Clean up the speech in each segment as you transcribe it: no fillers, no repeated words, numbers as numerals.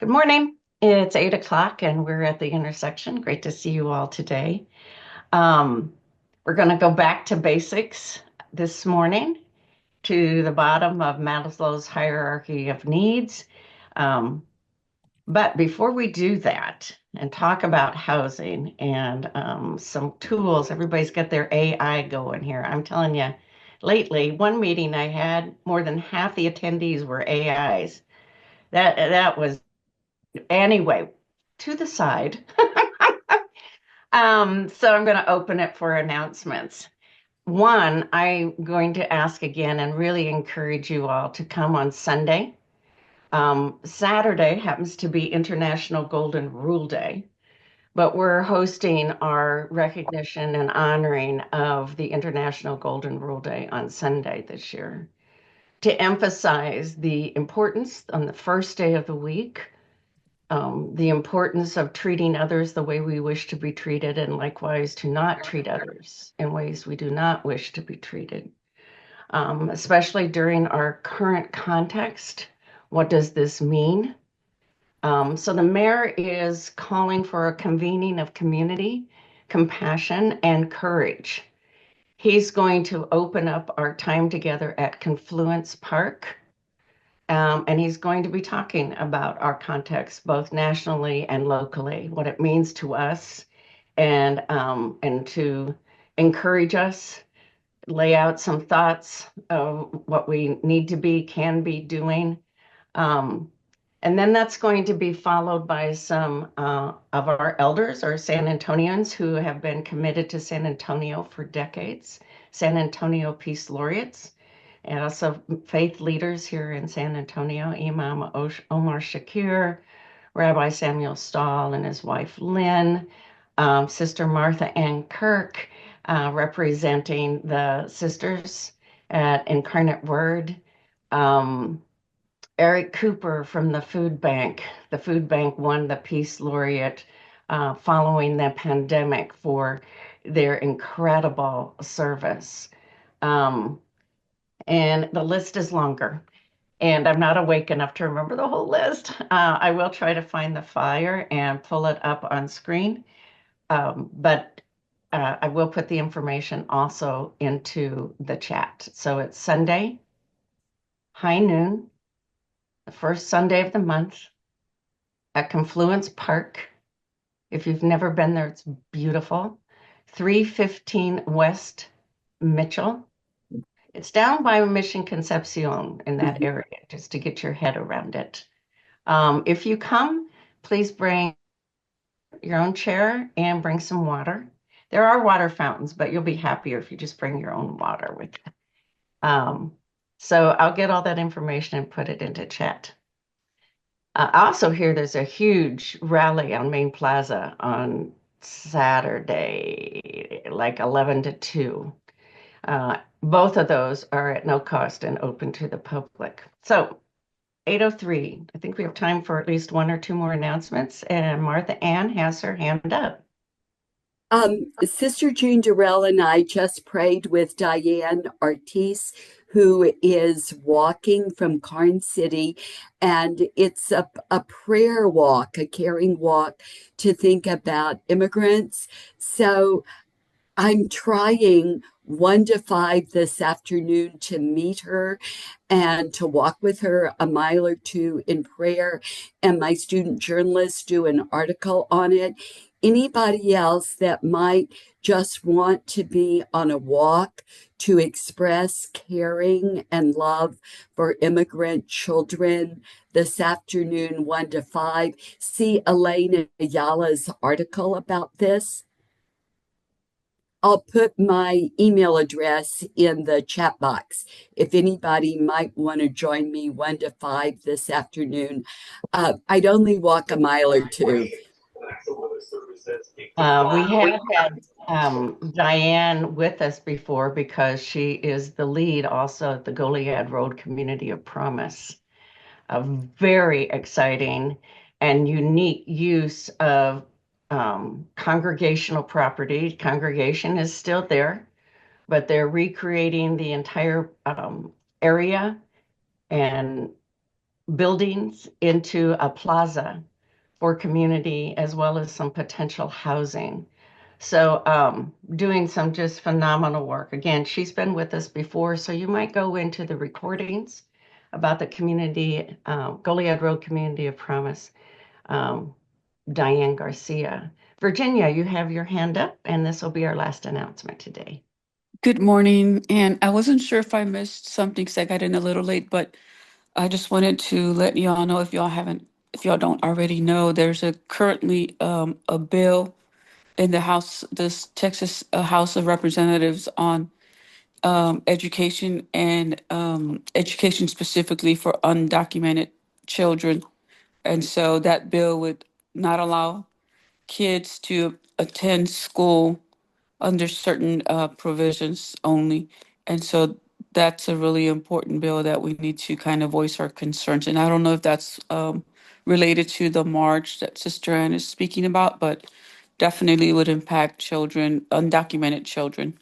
Good morning. It's 8 o'clock and we're at the intersection. Great to see you all today. Um, we're going to go back to basics this morning to the bottom of Maslow's hierarchy of needs. Um, but before we do that and talk about housing and some tools, everybody's got their AI going here. I'm telling you, lately, one meeting I had, more than half the attendees were AIs. That was anyway, to the side. So I'm going to open it for announcements. One, I'm going to ask again and really encourage you all to come on Sunday. Saturday happens to be International Golden Rule Day, but we're hosting our recognition and honoring of the International Golden Rule Day on Sunday this year to emphasize the importance on the first day of the week, the importance of treating others the way we wish to be treated, and likewise to not treat others in ways we do not wish to be treated, especially during our current context. What does this mean? So the mayor is calling for a convening of community, compassion, and courage. He's going to open up our time together at Confluence Park, and he's going to be talking about our context, both nationally and locally, what it means to us, and to encourage us, lay out some thoughts of what we need to be, can be doing. Um, and then that's going to be followed by some of our elders or San Antonians who have been committed to San Antonio for decades, San Antonio Peace Laureates, and also faith leaders here in San Antonio, Imam Omar Shakir, Rabbi Samuel Stahl and his wife Lynn, Sister Martha Ann Kirk, representing the sisters at Incarnate Word, um, Eric Cooper from the Food Bank. The Food Bank won the Peace Laureate following the pandemic for their incredible service. Um, and the list is longer. And I'm not awake enough to remember the whole list. I will try to find the flyer and pull it up on screen. But I will put the information also into the chat. So it's Sunday, high noon, the first Sunday of the month at Confluence Park. If you've never been there, it's beautiful. 315 West Mitchell. It's down by Mission Concepcion in that area, just to get your head around it. If you come, please bring your own chair and bring some water. There are water fountains, but you'll be happier if you just bring your own water with you. So I'll get all that information and put it into chat. I also hear there's a huge rally on Main Plaza on Saturday, like 11 to 2. Both of those are at no cost and open to the public. So 8:03. I think we have time for at least one or two more announcements. And Martha Ann has her hand up. Sister June Durrell and I just prayed with Diane Ortiz, who is walking from Carn City, and it's a prayer walk, a caring walk to think about immigrants. So I'm trying 1 to 5 this afternoon to meet her and to walk with her a mile or two in prayer. And my student journalists do an article on it. Anybody else that might just want to be on a walk to express caring and love for immigrant children this afternoon, 1 to 5, see Elaine Ayala's article about this. I'll put my email address in the chat box if anybody might want to join me 1 to 5 this afternoon. I'd only walk a mile or two. We have had Diane with us before because she is the lead also at the Goliad Road Community of Promise, a very exciting and unique use of congregational property. Congregation is still there, but they're recreating the entire area and buildings into a plaza for community as well as some potential housing. So, doing some just phenomenal work. Again, she's been with us before, so you might go into the recordings about the community, Goliad Road Community of Promise, um, Diane Garcia. Virginia, you have your hand up, and this will be our last announcement today. Good morning, and I wasn't sure if I missed something because I got in a little late, but I just wanted to let y'all know if y'all don't already know, there's currently a bill in the House, this Texas House of Representatives on education and education specifically for undocumented children, and so that bill would not allow kids to attend school under certain provisions only. And so that's a really important bill that we need to kind of voice our concerns. And I don't know if that's related to the march that Sister Ann is speaking about, but definitely would impact children, undocumented children.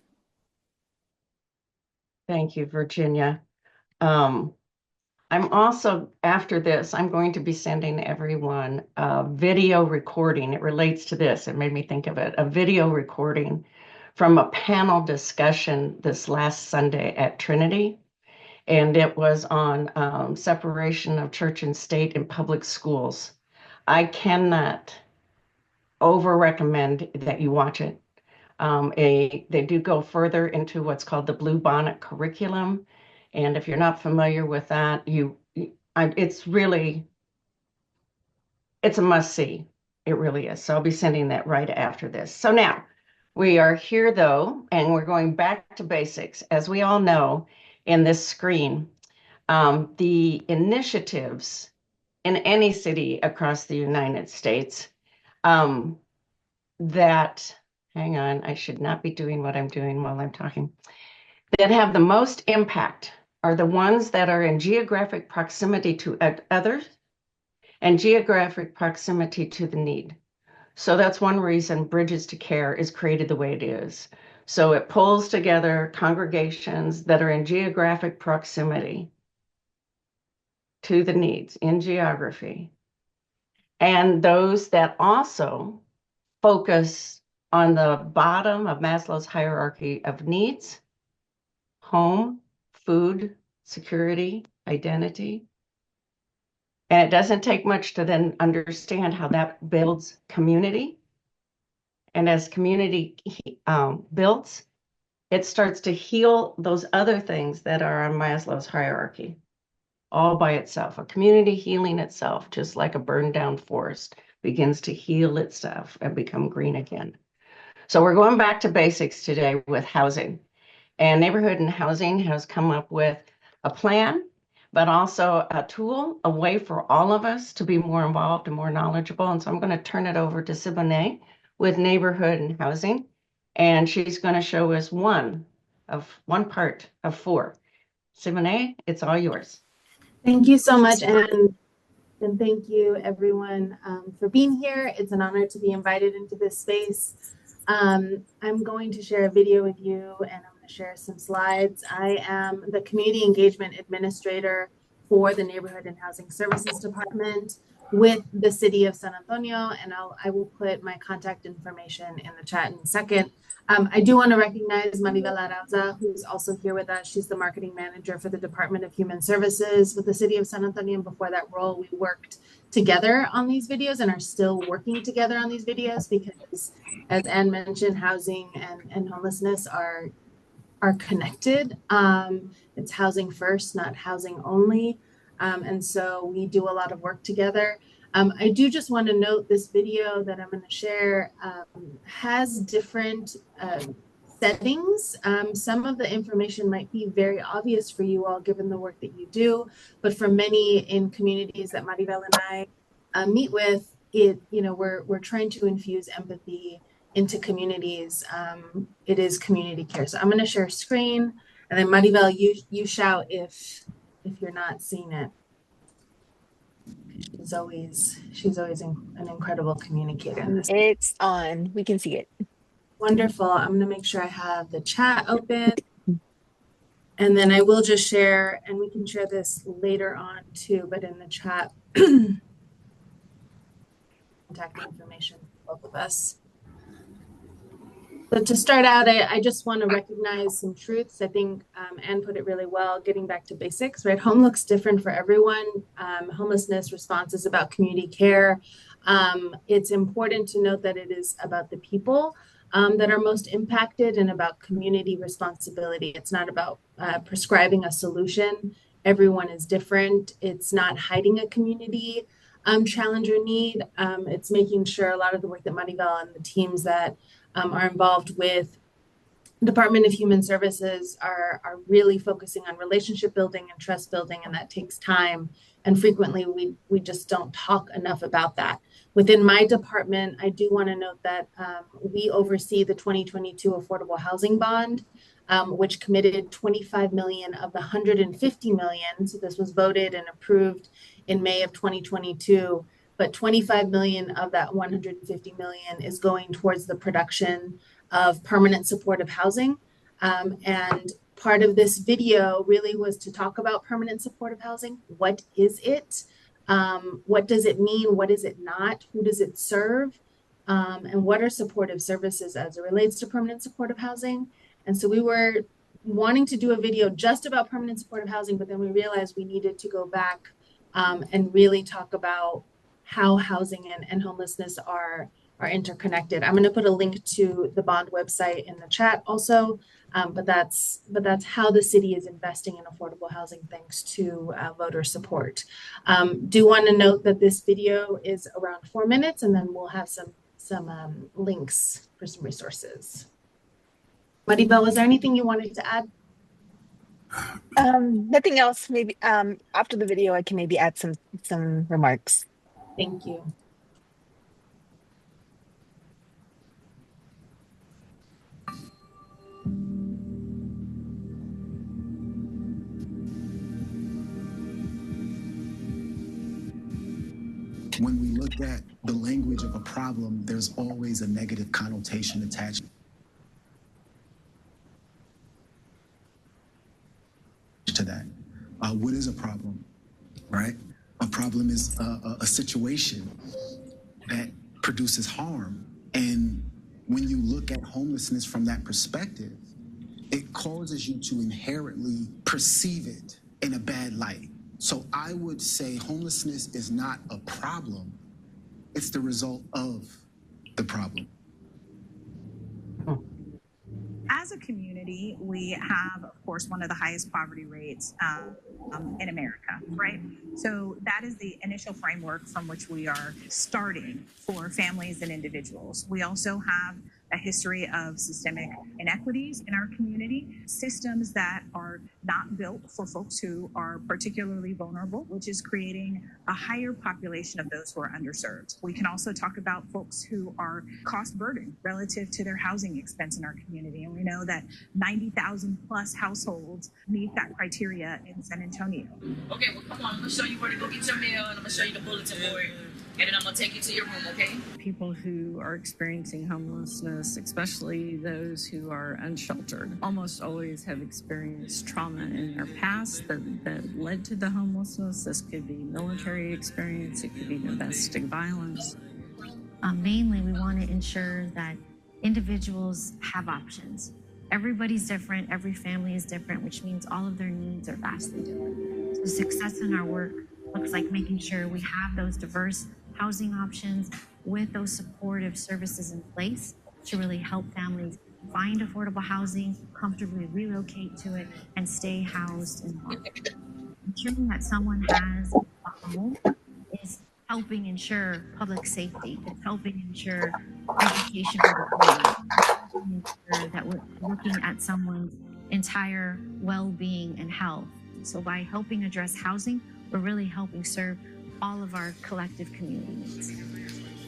Thank you, Virginia. Um, I'm also, after this, I'm going to be sending everyone a video recording. It relates to this. It made me think of it. A video recording from a panel discussion this last Sunday at Trinity. And it was on separation of church and state in public schools. I cannot over recommend that you watch it. They do go further into what's called the Blue Bonnet curriculum. And if you're not familiar with that, it's really, it's a must see. It really is. So I'll be sending that right after this. So now we are here though, and we're going back to basics. As we all know in this screen, the initiatives in any city across the United States um, that, hang on, I should not be doing what I'm doing while I'm talking, that have the most impact are the ones that are in geographic proximity to others and geographic proximity to the need. So that's one reason Bridges to Care is created the way it is. So it pulls together congregations that are in geographic proximity to the needs in geography, and those that also focus on the bottom of Maslow's hierarchy of needs: home, food, security, identity. And it doesn't take much to then understand how that builds community. And as community builds, it starts to heal those other things that are on Maslow's hierarchy all by itself. A community healing itself, just like a burned down forest, begins to heal itself and become green again. So we're going back to basics today with housing. And Neighborhood and Housing has come up with a plan, but also a tool, a way for all of us to be more involved and more knowledgeable. And so I'm going to turn it over to Siboney with Neighborhood and Housing. And she's going to show us one part of four. Siboney, it's all yours. Thank you so much, and thank you everyone for being here. It's an honor to be invited into this space. I'm going to share a video with you, and I'm going to share some slides. I am the Community Engagement Administrator for the Neighborhood and Housing Services Department with the City of San Antonio, and I will put my contact information in the chat in a second. I do want to recognize Maribel Arauza, who's also here with us. She's the marketing manager for the Department of Human Services with the City of San Antonio. And before that role, we worked together on these videos and are still working together on these videos because, as Anne mentioned, housing and homelessness are connected. It's housing first, not housing only. And so we do a lot of work together. I do just want to note this video that I'm going to share has different settings. Some of the information might be very obvious for you all given the work that you do, but for many in communities that Maribel and I meet with, we're trying to infuse empathy into communities. It is community care. So I'm going to share screen, and then Maribel, you shout if you're not seeing it. She's always an incredible communicator. It's on. We can see it. Wonderful. I'm going to make sure I have the chat open. And then I will just share, and we can share this later on too, but in the chat, contact information for both of us. So to start out, I just want to recognize some truths. I think Anne put it really well, getting back to basics, right? Home looks different for everyone. Homelessness response is about community care. It's important to note that it is about the people that are most impacted and about community responsibility. It's not about prescribing a solution. Everyone is different. It's not hiding a community challenge or need. It's making sure a lot of the work that Maribel and the teams that are involved with Department of Human Services are really focusing on relationship building and trust building, and that takes time. And frequently we just don't talk enough about that. Within my department, I do want to note that we oversee the 2022 Affordable Housing Bond, which committed 25 million of the 150 million. So this was voted and approved in May of 2022. But 25 million of that 150 million is going towards the production of permanent supportive housing. And part of this video really was to talk about permanent supportive housing. What is it? What does it mean? What is it not? Who does it serve? And what are supportive services as it relates to permanent supportive housing? And so we were wanting to do a video just about permanent supportive housing, but then we realized we needed to go back and really talk about how housing and homelessness are interconnected. I'm going to put a link to the bond website in the chat also, but that's how the city is investing in affordable housing thanks to voter support. Do want to note that this video is around 4 minutes, and then we'll have some links for some resources. Maribel, was there anything you wanted to add? Nothing else. Maybe after the video, I can maybe add some remarks. Thank you. When we look at the language of a problem, there's always a negative connotation attached to that. What is a problem, right? A problem is a situation that produces harm. And when you look at homelessness from that perspective, it causes you to inherently perceive it in a bad light. So I would say homelessness is not a problem. It's the result of the problem. As a community, we have, of course, one of the highest poverty rates in America, right? So that is the initial framework from which we are starting for families and individuals. We also have a history of systemic inequities in our community, systems that are not built for folks who are particularly vulnerable, which is creating a higher population of those who are underserved. We can also talk about folks who are cost burdened relative to their housing expense in our community. And we know that 90,000 plus households meet that criteria in San Antonio. Okay, well, come on, I'm gonna show you where to go get your mail, and I'm gonna show you the bulletin board. And then I'm gonna take you to your room, okay? People who are experiencing homelessness, especially those who are unsheltered, almost always have experienced trauma in their past that led to the homelessness. This could be military experience, it could be domestic violence. Mainly, we want to ensure that individuals have options. Everybody's different, every family is different, which means all of their needs are vastly different. So success in our work looks like making sure we have those diverse housing options with those supportive services in place to really help families find affordable housing, comfortably relocate to it, and stay housed in one. Ensuring that someone has a home is helping ensure public safety. It's helping ensure education for the family, ensure that we're looking at someone's entire well-being and health. So by helping address housing, we're really helping serve all of our collective community needs.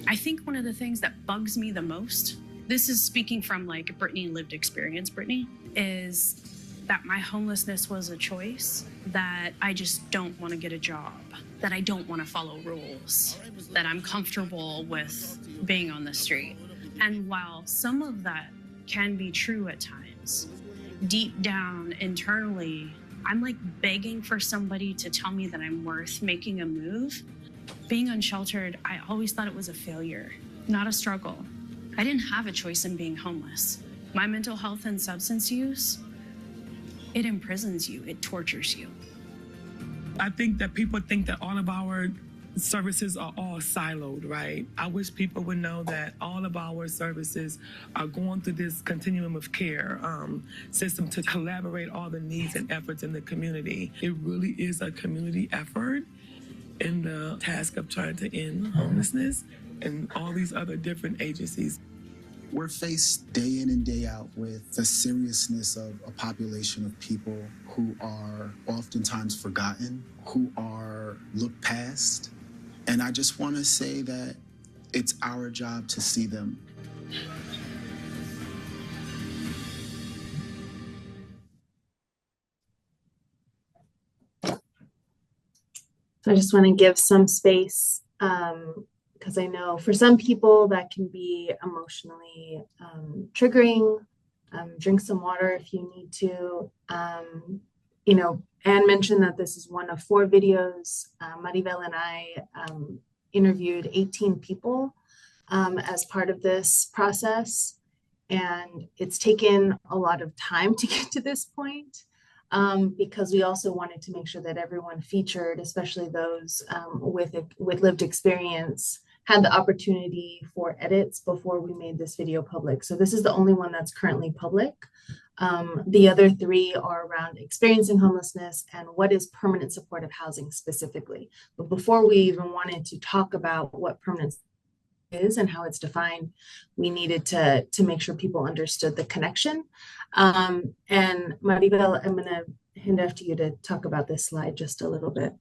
I think one of the things that bugs me the most, this is speaking from like Brittany lived experience, Brittany, is that my homelessness was a choice, that I just don't want to get a job, that I don't want to follow rules, that I'm comfortable with being on the street. And while some of that can be true at times, deep down internally, I'm like begging for somebody to tell me that I'm worth making a move. Being unsheltered, I always thought it was a failure, not a struggle. I didn't have a choice in being homeless. My mental health and substance use, it imprisons you, it tortures you. I think that people think that all of our services are all siloed, right? I wish people would know that all of our services are going through this continuum of care system to collaborate all the needs and efforts in the community. It really is a community effort in the task of trying to end homelessness and all these other different agencies. We're faced day in and day out with the seriousness of a population of people who are oftentimes forgotten, who are looked past. And I just want to say that it's our job to see them. So I just want to give some space because I know for some people that can be emotionally triggering. Drink some water if you need to. You know, Anne mentioned that this is one of 4 videos. Maribel and I interviewed 18 people as part of this process. And it's taken a lot of time to get to this point. Because we also wanted to make sure that everyone featured, especially those with lived experience, had the opportunity for edits before we made this video public. So this is the only one that's currently public. The other 3 are around experiencing homelessness and what is permanent supportive housing specifically. But before we even wanted to talk about what permanent is and how it's defined, we needed to make sure people understood the connection. And Maribel, I'm going to hand off to you to talk about this slide just a little bit.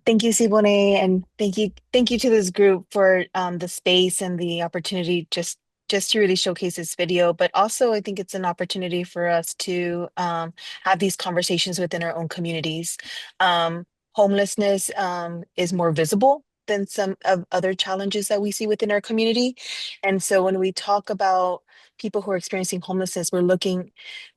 Thank you, Siboney, and thank you to this group for the space and the opportunity just to really showcase this video. But also, I think it's an opportunity for us to have these conversations within our own communities. Homelessness is more visible than some of other challenges that we see within our community. And so when we talk about people who are experiencing homelessness,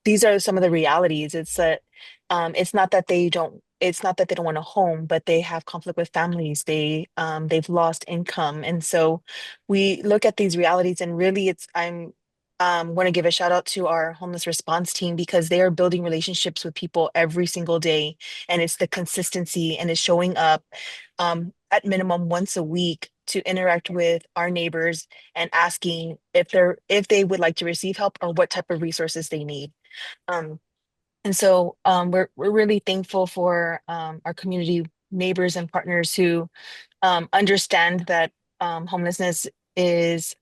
these are some of the realities. It's that it's not that they don't want a home, but they have conflict with families. They've lost income. And so we look at these realities, and really I'm want to give a shout out to our homeless response team, because they are building relationships with people every single day. And it's the consistency, and it's showing up at minimum once a week to interact with our neighbors and asking if they would like to receive help or what type of resources they need. And so we're really thankful for our community neighbors and partners who understand that homelessness is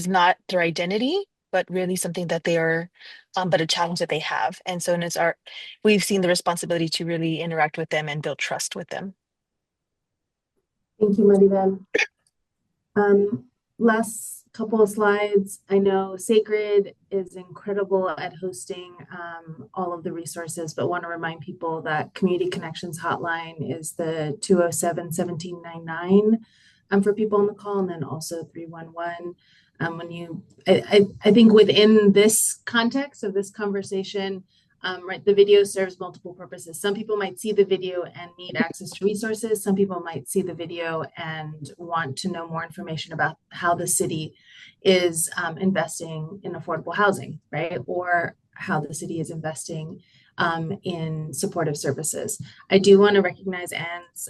not their identity, but really something that they are, but a challenge that they have. And so we've seen the responsibility to really interact with them and build trust with them. Thank you, Maribel. Last couple of slides. I know Sacred is incredible at hosting all of the resources, but want to remind people that Community Connections Hotline is the 207-1799 for people on the call, and then also 311. I think within this context of this conversation, right, the video serves multiple purposes. Some people might see the video and need access to resources. Some people might see the video and want to know more information about how the city is investing in affordable housing, right? Or how the city is investing in supportive services. I do want to recognize Anne's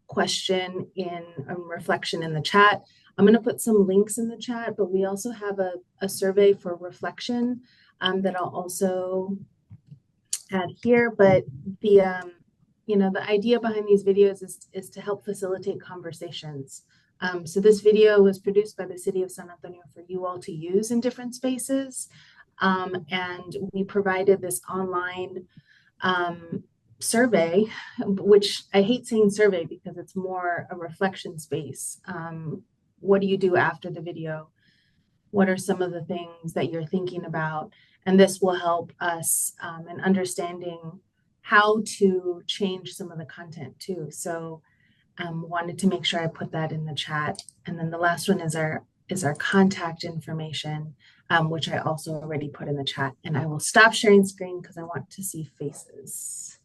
question in reflection in the chat. I'm going to put some links in the chat, but we also have a survey for reflection that I'll also add here. But the idea behind these videos is to help facilitate conversations. So this video was produced by the City of San Antonio for you all to use in different spaces. And we provided this online survey, which I hate saying survey because it's more a reflection space. What do you do after the video? What are some of the things that you're thinking about? And this will help us in understanding how to change some of the content too. So wanted to make sure I put that in the chat. And then the last one is our is our contact information, which I also already put in the chat. And I will stop sharing screen because I want to see faces.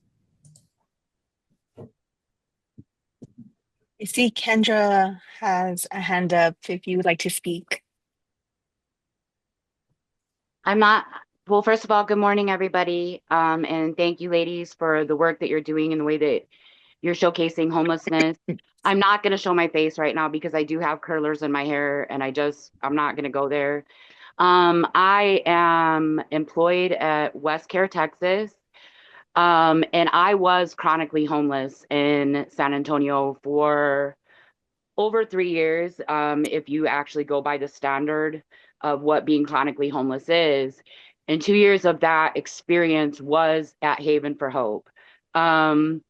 I see Kendra has a hand up if you would like to speak. I'm not, well, first of all, good morning, everybody. And thank you, ladies, for the work that you're doing and the way that you're showcasing homelessness. I'm not going to show my face right now because I do have curlers in my hair and I'm not going to go there. I am employed at West Care, Texas. And I was chronically homeless in San Antonio for over 3 years, if you actually go by the standard of what being chronically homeless is. And 2 years of that experience was at Haven for Hope. And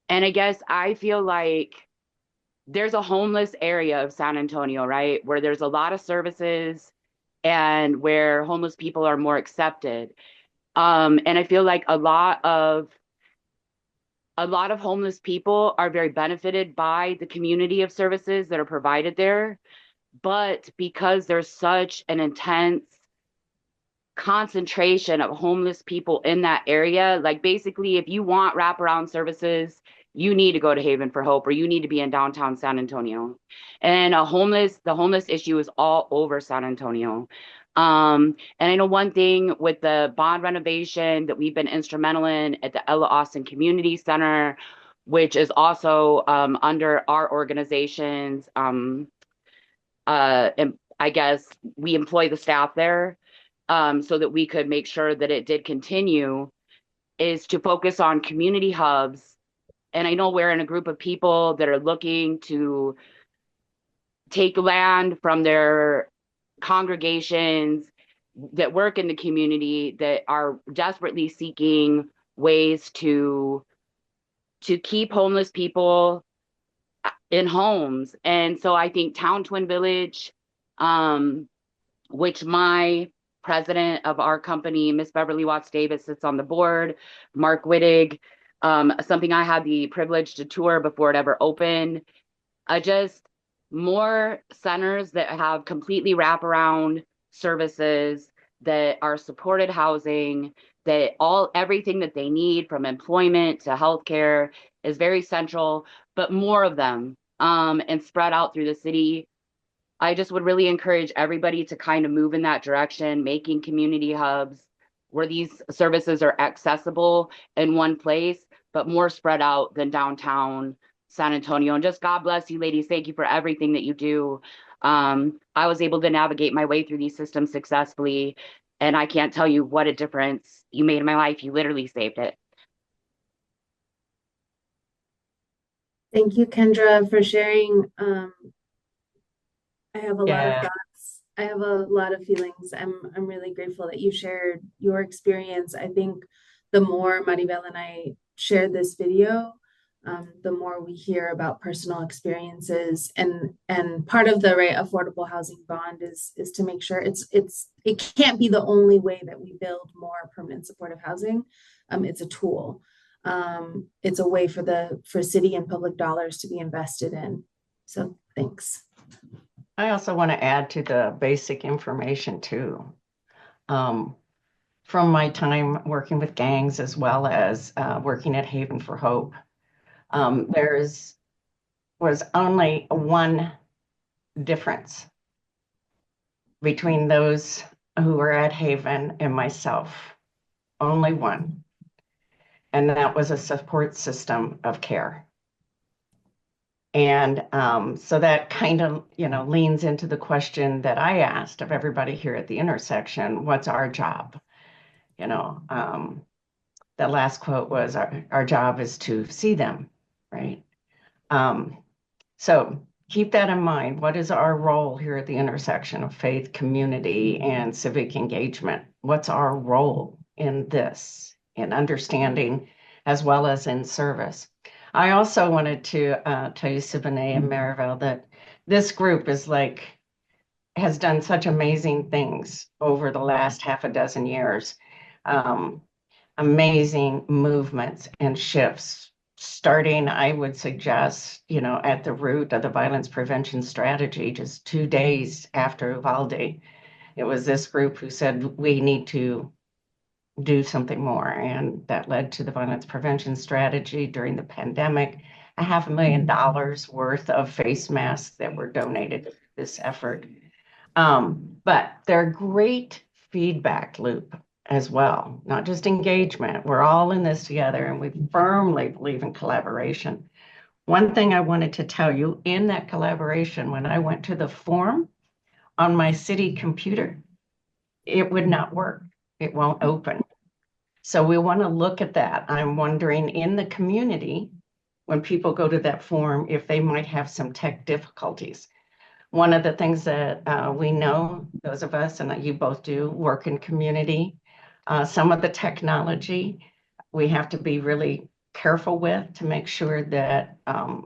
I guess I feel like there's a homeless area of San Antonio, right? Where there's a lot of services and where homeless people are more accepted. And I feel like a lot of homeless people are very benefited by the community of services that are provided there. But because there's such an intense concentration of homeless people in that area, like basically if you want wraparound services, you need to go to Haven for Hope or you need to be in downtown San Antonio. And the homeless issue is all over San Antonio. And I know one thing with the bond renovation that we've been instrumental in at the Ella Austin Community Center, which is also under our organization's and I guess we employ the staff there so that we could make sure that it did continue, is to focus on community hubs. And I know we're in a group of people that are looking to take land from their congregations that work in the community that are desperately seeking ways to keep homeless people in homes. And so I think Town Twin Village, which my president of our company, Miss Beverly Watts Davis, sits on the board, Mark Wittig, something I had the privilege to tour before it ever opened. Just more centers that have completely wraparound services that are supported housing, that everything that they need from employment to healthcare is very central, but more of them and spread out through the city. I just would really encourage everybody to kind of move in that direction, making community hubs where these services are accessible in one place, but more spread out than downtown San Antonio. And just God bless you, ladies. Thank you for everything that you do. I was able to navigate my way through these systems successfully, and I can't tell you what a difference you made in my life. You literally saved it. Thank you, Kendra, for sharing. I have a lot of thoughts. I have a lot of feelings. I'm really grateful that you shared your experience. I think the more Maribel and I shared this video, the more we hear about personal experiences. And part of the affordable housing bond is to make sure it can't be the only way that we build more permanent supportive housing. It's a tool. It's a way for city and public dollars to be invested in. So thanks. I also want to add to the basic information too. From my time working with gangs as well as working at Haven for Hope, was only one difference between those who were at Haven and myself. Only one. And that was a support system of care. And so that kind of, leans into the question that I asked of everybody here at the intersection: what's our job? The last quote was, our job is to see them, right? So keep that in mind. What is our role here at the intersection of faith, community, and civic engagement? What's our role in this, in understanding as well as in service? I also wanted to tell you, Siboney and Maribel, that this group has done such amazing things over the last half a dozen years. Amazing movements and shifts starting, I would suggest, at the root of the violence prevention strategy, just 2 days after Uvalde, it was this group who said we need to do something more. And that led to the violence prevention strategy during the pandemic, a $500,000 worth of face masks that were donated to this effort. But they're great feedback loop as well, not just engagement. We're all in this together, and we firmly believe in collaboration. One thing I wanted to tell you in that collaboration, when I went to the form on my city computer, it would not work. It won't open. So we want to look at that. I'm wondering in the community, when people go to that form, if they might have some tech difficulties. One of the things that we know, those of us, and you both do, work in community, some of the technology we have to be really careful with to make sure that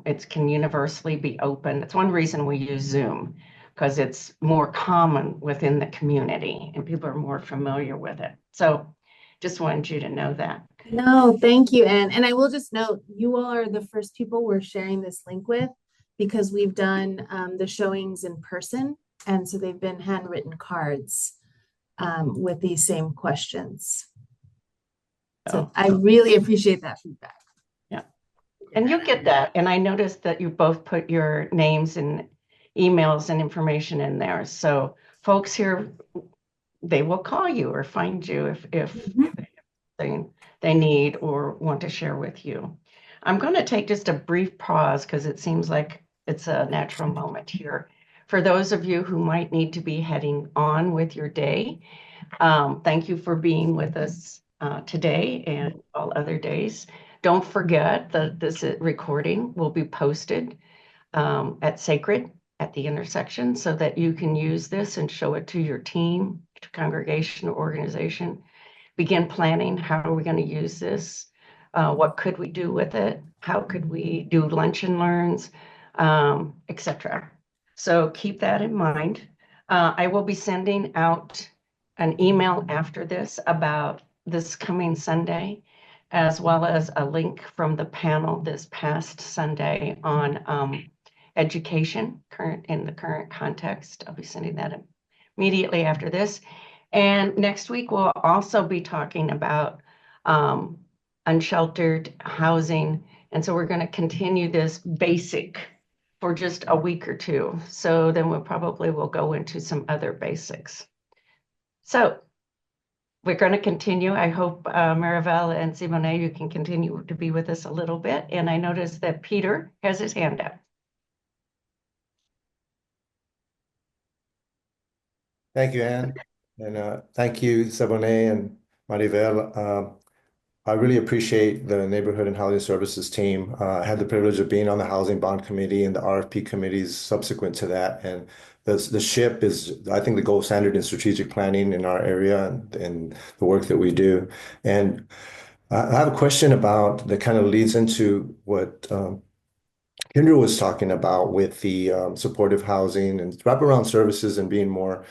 it can universally be open. It's one reason we use Zoom, because it's more common within the community and people are more familiar with it. So just wanted you to know that. No, thank you, Anne. And I will just note, you all are the first people we're sharing this link with, because we've done the showings in person. And so they've been handwritten cards with these same questions. So I really appreciate that feedback. Yeah. And you get that. And I noticed that you both put your names and emails and information in there. So folks here, they will call you or find you if they need or want to share with you. I'm going to take just a brief pause because it seems like it's a natural moment here. For those of you who might need to be heading on with your day, thank you for being with us today and all other days. Don't forget that this recording will be posted at Sacred at the intersection so that you can use this and show it to your team, to congregation, or organization. Begin planning, how are we going to use this? What could we do with it? How could we do lunch and learns, etc. So keep that in mind. I will be sending out an email after this about this coming Sunday, as well as a link from the panel this past Sunday on education, in the current context. I'll be sending that immediately after this. And next week, we'll also be talking about unsheltered housing. And so we're going to continue this basic for just a week or two. So then we'll go into some other basics. So we're going to continue. I hope Maribel and Siboney, you can continue to be with us a little bit. And I noticed that Peter has his hand up. Thank you, Anne. And thank you, Siboney and Maribel. I really appreciate the Neighborhood and Housing Services team. I had the privilege of being on the Housing Bond Committee and the RFP committees subsequent to that. And the SHIP is, I think, the gold standard in strategic planning in our area and the work that we do. And I have a question about that kind of leads into what Kendra was talking about with the supportive housing and wraparound services and being more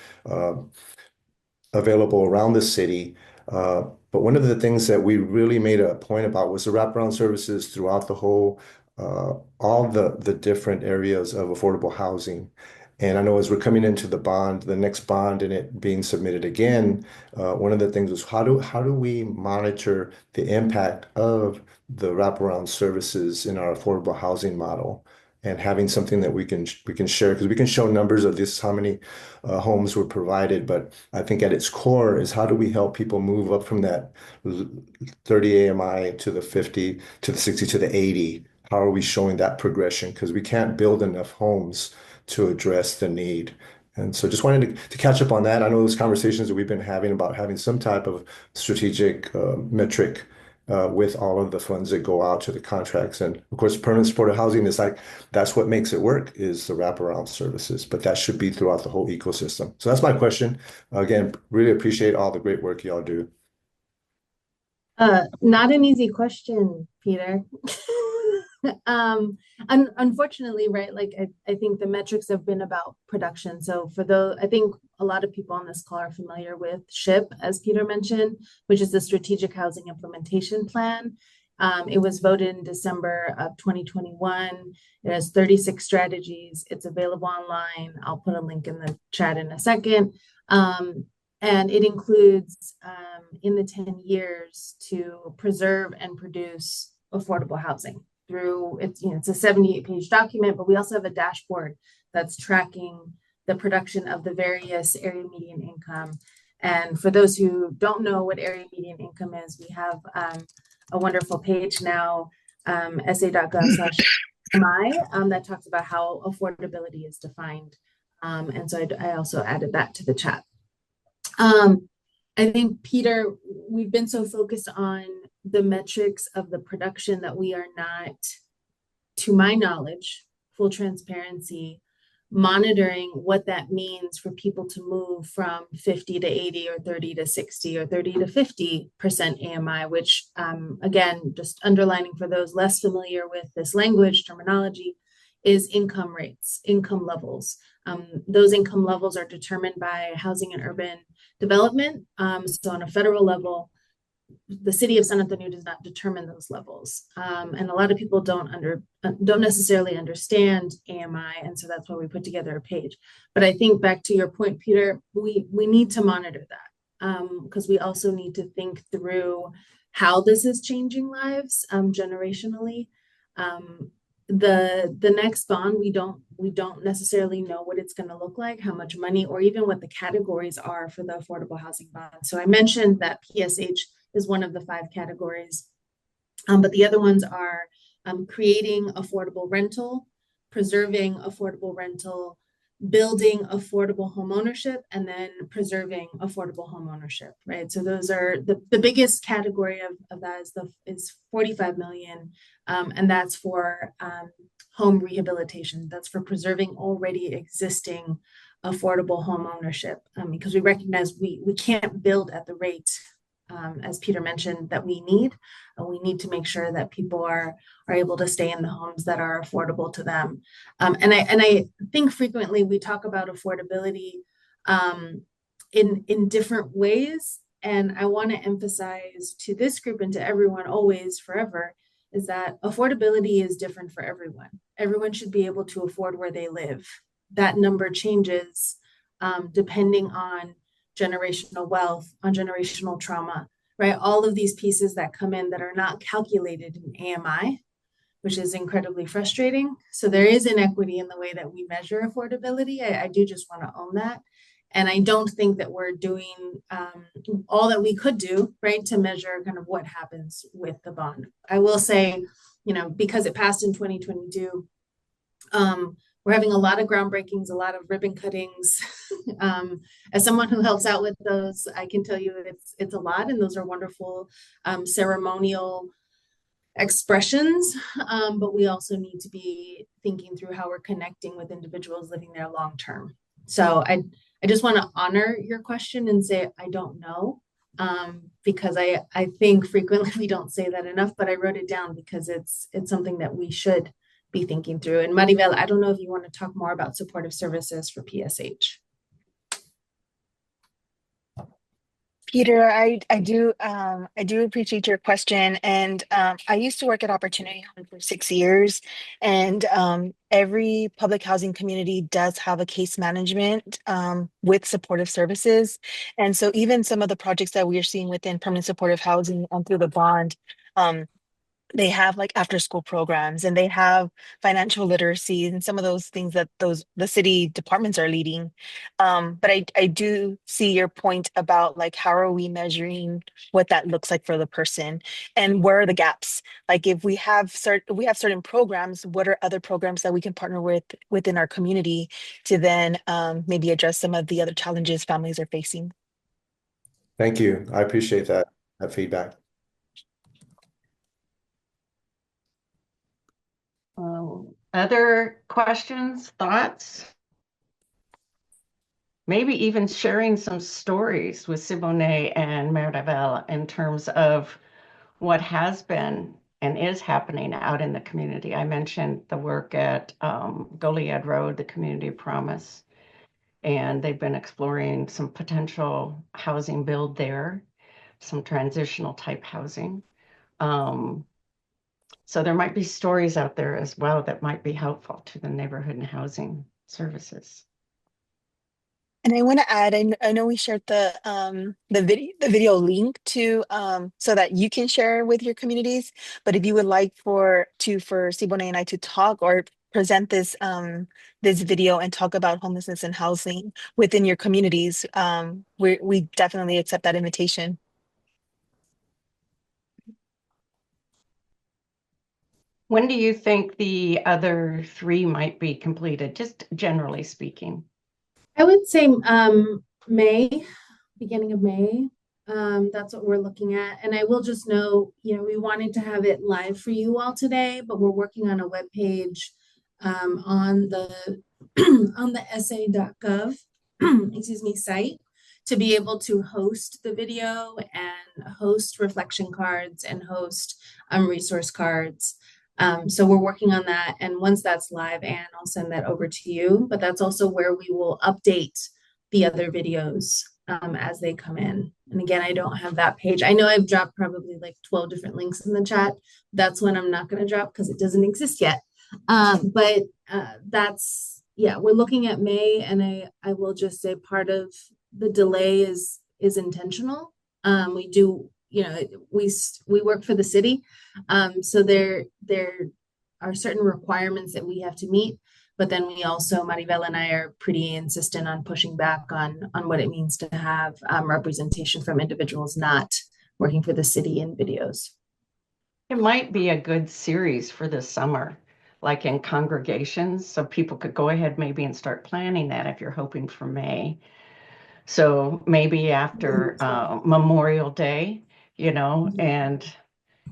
available around the city. But one of the things that we really made a point about was the wraparound services throughout the whole, all the different areas of affordable housing. And I know as we're coming into the next bond and it being submitted again, one of the things was how do we monitor the impact of the wraparound services in our affordable housing model? And having something that we can share, because we can show numbers of this, how many homes were provided, but I think at its core is how do we help people move up from that 30 AMI to the 50, to the 60, to the 80? How are we showing that progression? Because we can't build enough homes to address the need. And so just wanted to catch up on that. I know those conversations that we've been having about having some type of strategic metric with all of the funds that go out to the contracts. And of course, permanent supportive housing is that's what makes it work, is the wraparound services, but that should be throughout the whole ecosystem. So that's my question. Again, really appreciate all the great work y'all do. Not an easy question, Peter. Unfortunately, right, like I think the metrics have been about production. So I think a lot of people on this call are familiar with SHIP, as Peter mentioned, which is the Strategic Housing Implementation Plan. It was voted in December of 2021. It has 36 strategies. It's available online. I'll put a link in the chat in a second. And it includes in the 10 years to preserve and produce affordable housing through it's, it's a 78-page document, but we also have a dashboard that's tracking the production of the various area median income. And for those who don't know what area median income is, we have a wonderful page now, sa.gov/MI, that talks about how affordability is defined. And so I also added that to the chat. I think, Peter, we've been so focused on the metrics of the production that we are not, to my knowledge, full transparency, monitoring what that means for people to move from 50 to 80 or 30 to 60 or 30 to 50% AMI, which again, just underlining for those less familiar with this language terminology, is income rates, income levels. Those income levels are determined by Housing and Urban Development. So on a federal level, the city of San Antonio does not determine those levels. And a lot of people don't necessarily understand AMI. And so that's why we put together a page. But I think back to your point, Peter, we need to monitor that because we also need to think through how this is changing lives generationally. The next bond, we don't necessarily know what it's going to look like, how much money, or even what the categories are for the affordable housing bond. So I mentioned that PSH is one of the 5 categories, but the other ones are creating affordable rental, preserving affordable rental, building affordable home ownership, and then preserving affordable home ownership, right? So those are the biggest category of that is 45 million, and that's for home rehabilitation. That's for preserving already existing affordable home ownership, because we recognize we can't build at the rate, as Peter mentioned, that we need. We need to make sure that people are able to stay in the homes that are affordable to them. And I think frequently we talk about affordability in different ways. And I want to emphasize to this group and to everyone always, forever, is that affordability is different for everyone. Everyone should be able to afford where they live. That number changes depending on generational wealth, on generational trauma, right? All of these pieces that come in that are not calculated in AMI, which is incredibly frustrating. So there is inequity in the way that we measure affordability. I do just want to own that. And I don't think that we're doing all that we could do, right, to measure kind of what happens with the bond. I will say, because it passed in 2022, we're having a lot of groundbreakings, a lot of ribbon cuttings. As someone who helps out with those, I can tell you it's a lot, and those are wonderful ceremonial expressions. But we also need to be thinking through how we're connecting with individuals living there long term. So I just want to honor your question and say I don't know, because I think frequently we don't say that enough. But I wrote it down because it's something that we should be thinking through. And Maribel, I don't know if you want to talk more about supportive services for PSH. Peter, I do appreciate your question, and I used to work at Opportunity Home for 6 years, and every public housing community does have a case management with supportive services, and so even some of the projects that we are seeing within permanent supportive housing through the bond, they have like after school programs, and they have financial literacy and some of those things that the city departments are leading. But I do see your point about like how are we measuring what that looks like for the person, and where are the gaps? Like if we have certain programs, what are other programs that we can partner with within our community to then maybe address some of the other challenges families are facing? Thank you. I appreciate that feedback. Other questions, thoughts? Maybe even sharing some stories with Siboney and Maribel in terms of what has been and is happening out in the community. I mentioned the work at Goliad Road, the Community Promise, and they've been exploring some potential housing build there, some transitional type housing. So there might be stories out there as well that might be helpful to the neighborhood and housing services. And I want to add, I know we shared the video link to so that you can share with your communities. But if you would like for Siboney and I to talk or present this video and talk about homelessness and housing within your communities, we definitely accept that invitation. When do you think the other 3 might be completed, just generally speaking? I would say May, beginning of May. That's what we're looking at. And I will just know, we wanted to have it live for you all today, but we're working on a web page on the on the sa.gov excuse me, site to be able to host the video and host reflection cards and host resource cards. So we're working on that. And once that's live, Anne, I'll send that over to you. But that's also where we will update the other videos as they come in. And again, I don't have that page. I know I've dropped probably like 12 different links in the chat. That's one I'm not going to drop because it doesn't exist yet. But that's, yeah, we're looking at May. And I will just say part of the delay is intentional. We do, we work for the city. So there are certain requirements that we have to meet, but then we also, Maribel and I are pretty insistent on pushing back on what it means to have representation from individuals not working for the city in videos. It might be a good series for this summer, like in congregations, so people could go ahead maybe and start planning that if you're hoping for May. So maybe after Memorial Day, and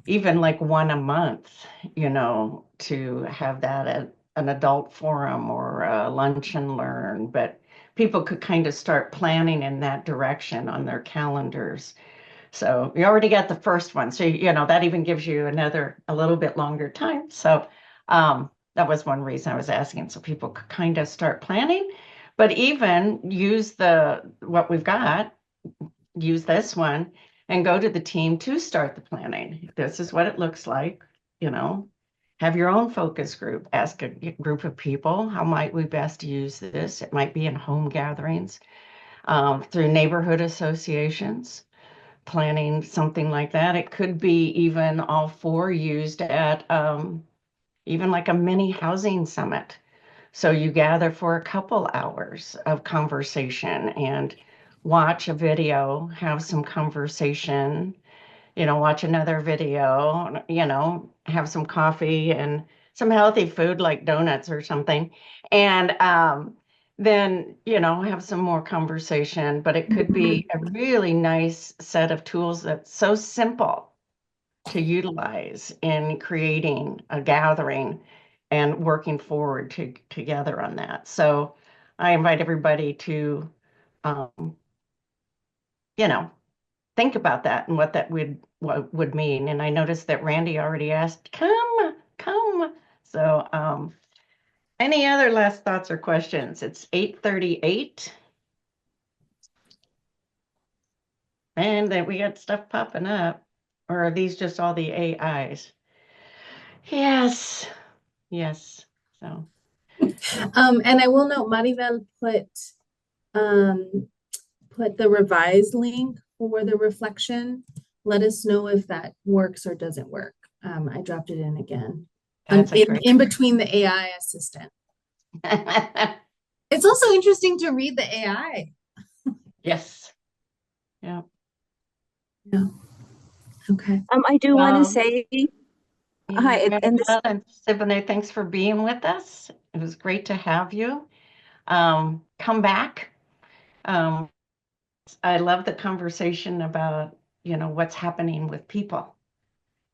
even like one a month, to have that at an adult forum or a lunch and learn. But people could kind of start planning in that direction on their calendars. So you already got the first one. So, that even gives you a little bit longer time. So that was one reason I was asking, so people could kind of start planning, but even use what we've got, use this one and go to the team to start the planning. This is what it looks like, have your own focus group, ask a group of people, how might we best use this? It might be in home gatherings, through neighborhood associations, planning something like that. It could be even all 4 used at even like a mini housing summit. So you gather for a couple hours of conversation and watch a video, have some conversation, watch another video, have some coffee and some healthy food like donuts or something. And then, have some more conversation. But it could be a really nice set of tools that's so simple to utilize in creating a gathering and working forward together on that. So I invite everybody to, think about that and what that would mean. And I noticed that Randy already asked, come. So any other last thoughts or questions? It's 8:38. And then we got stuff popping up. Or are these just all the AIs? Yes. So. And I will note, Maribel put the revised link for the reflection. Let us know if that works or doesn't work. I dropped it in again. In between the AI assistant. It's also interesting to read the AI. Yes. Yeah. Okay. I do want to say hi, and Siboney, thanks for being with us. It was great to have you. Come back. I love the conversation about, what's happening with people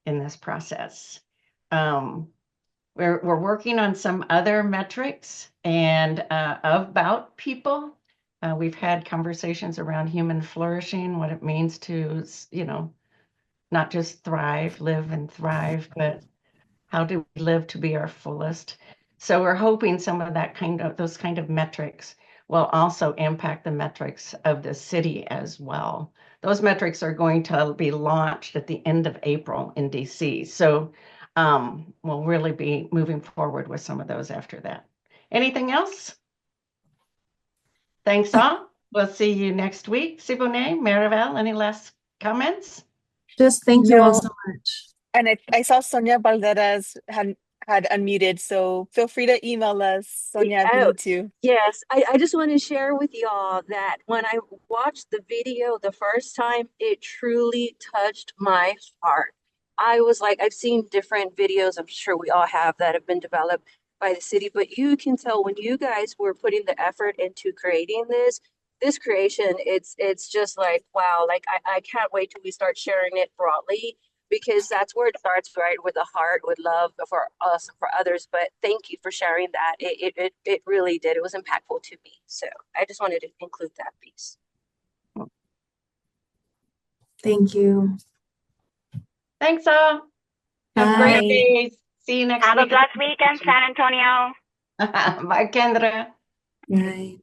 in this process. We're working on some other metrics and about people. We've had conversations around human flourishing, what it means to, not just live and thrive, but how do we live to be our fullest? So we're hoping some of those kind of metrics will also impact the metrics of the city as well. Those metrics are going to be launched at the end of April in DC. So we'll really be moving forward with some of those after that. Anything else? Thanks all. We'll see you next week. Siboney, Maribel, any last comments? Just thank you all No, so much. and I saw Sonia Valderas had unmuted, so feel free to email us, Sonia, if you Oh, need to. yes. I just want to share with y'all that when I watched the video the first time, it truly touched my heart. I was like, I've seen different videos, I'm sure we all have, that have been developed by the city, but you can tell when you guys were putting the effort into creating this creation, it's just like, wow, like I can't wait till we start sharing it broadly, because that's where it starts, right? With a heart, with love for us, for others. But thank you for sharing that. It really did. It was impactful to me. So I just wanted to include that piece. Thank you. Thanks all. Have great Bye. days. See you next Have week. a blessed weekend, San Antonio. Bye, Kendra. Bye.